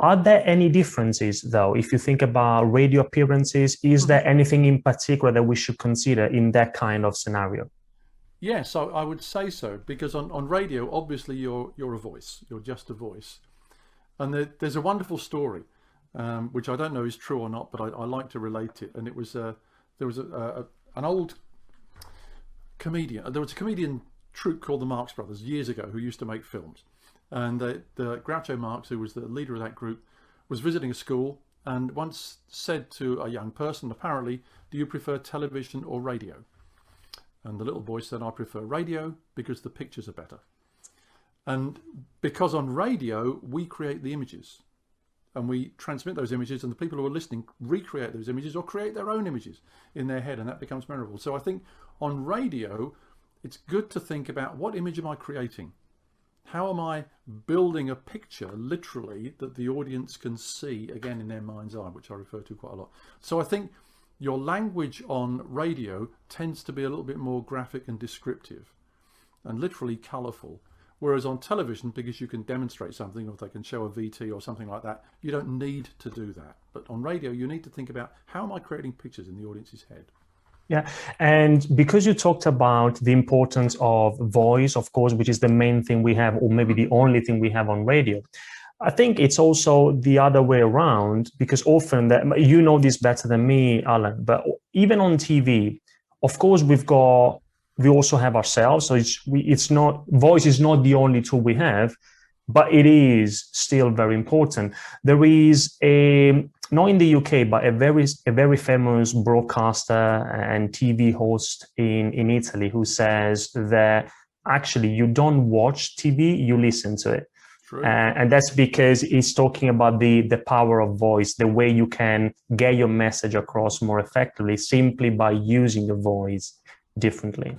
Are there any differences, though, if you think about radio appearances? Is there anything in particular that we should consider in that kind of scenario? Yes, I would say so, because on radio, obviously you're a voice, you're just a voice. And there's a wonderful story, which I don't know is true or not, but I like to relate it. And it was there was an old comedian. There was a comedian troupe called the Marx Brothers years ago who used to make films. And the Groucho Marx, who was the leader of that group, was visiting a school and once said to a young person, apparently, "Do you prefer television or radio?" And the little boy said, "I prefer radio because the pictures are better." And because on radio, we create the images and we transmit those images, and the people who are listening recreate those images or create their own images in their head, and that becomes memorable. So I think on radio, it's good to think about, what image am I creating? How am I building a picture, literally, that the audience can see, again, in their mind's eye, which I refer to quite a lot. So I think your language on radio tends to be a little bit more graphic and descriptive and literally colourful. Whereas on television, because you can demonstrate something, or they can show a VT or something like that, you don't need to do that. But on radio, you need to think about, how am I creating pictures in the audience's head? Yeah, and because you talked about the importance of voice, of course, which is the main thing we have, or maybe the only thing we have on radio, I think it's also the other way around, because often, that you know this better than me, Alan, but even on TV, of course, we also have ourselves. So it's not, voice is not the only tool we have, but it is still very important. There is not in the UK, but a very famous broadcaster and TV host in Italy who says that actually you don't watch TV, you listen to it. And that's because he's talking about the power of voice, the way you can get your message across more effectively simply by using the voice differently.